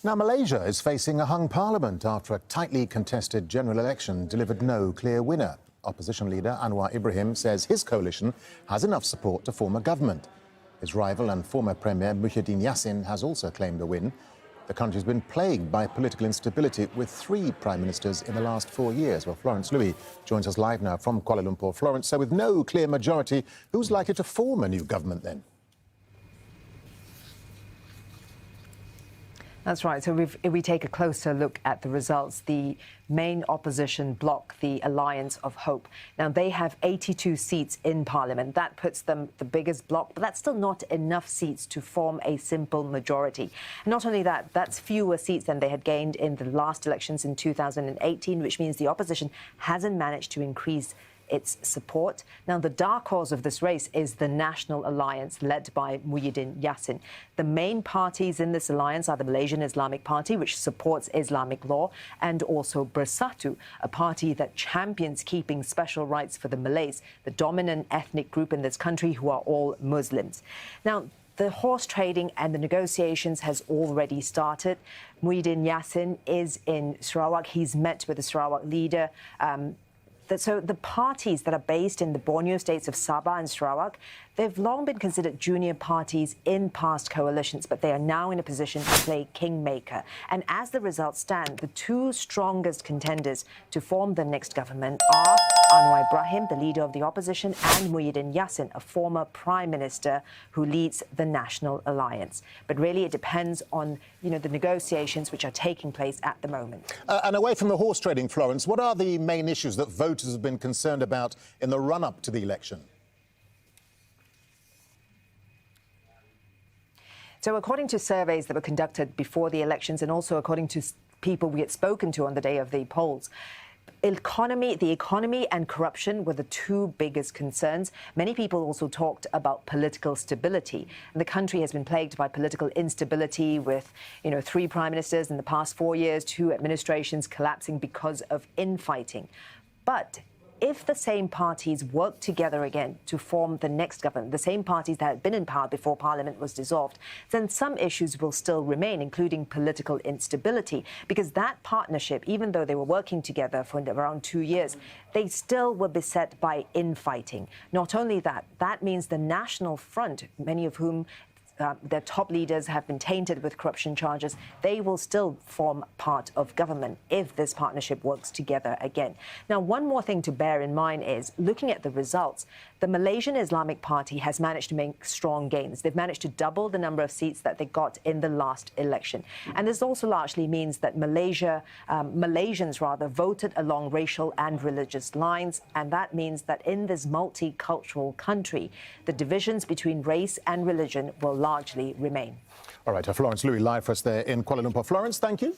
Now, Malaysia is facing a hung parliament after a tightly contested general election delivered no clear winner. Opposition leader Anwar Ibrahim says his coalition has enough support to form a government. His rival and former Premier Muhyiddin Yassin has also claimed a win. The country's been plagued by political instability with 3 prime ministers in the last 4 years. Well, Florence Louis joins us live now from Kuala Lumpur. Florence, so with no clear majority, who's likely to form a new government then? That's right. So if we take a closer look at the results, the main opposition bloc, the Alliance of Hope, now they have 82 seats in Parliament. That puts them the biggest bloc, but that's still not enough seats to form a simple majority. And not only that, that's fewer seats than they had gained in the last elections in 2018, which means the opposition hasn't managed to increase its support. Now, the dark horse of this race is the National Alliance, led by Muhyiddin Yassin. The main parties in this alliance are the Malaysian Islamic Party, which supports Islamic law, and also Bersatu, a party that champions keeping special rights for the Malays, the dominant ethnic group in this country who are all Muslims. Now, the horse trading and the negotiations has already started. Muhyiddin Yassin is in Sarawak. He's met with the Sarawak leader. So the parties that are based in the Borneo states of Sabah and Sarawak, they've long been considered junior parties in past coalitions, but they are now in a position to play kingmaker. And as the results stand, the 2 strongest contenders to form the next government are Anwar Ibrahim, the leader of the opposition, and Muhyiddin Yassin, a former prime minister who leads the National Alliance. But really, it depends on, the negotiations which are taking place at the moment. And away from the horse trading, Florence, what are the main issues that voters have been concerned about in the run-up to the election? So according to surveys that were conducted before the elections and also according to people we had spoken to on the day of the polls, the economy and corruption were the 2 biggest concerns. Many people also talked about political stability. And the country has been plagued by political instability with, 3 prime ministers in the past 4 years, 2 administrations collapsing because of infighting. But if the same parties work together again to form the next government, the same parties that had been in power before Parliament was dissolved, then some issues will still remain, including political instability, because that partnership, even though they were working together for around 2 years, they still were beset by infighting. Not only that, that means the National Front, many of whom their top leaders have been tainted with corruption charges, they will still form part of government if this partnership works together again. Now, one more thing to bear in mind is, looking at the results, the Malaysian Islamic Party has managed to make strong gains. They've managed to double the number of seats that they got in the last election. And this also largely means that Malaysians voted along racial and religious lines. And that means that in this multicultural country, the divisions between race and religion will largely remain. All right, Florence Louis live for us there in Kuala Lumpur. Florence, thank you.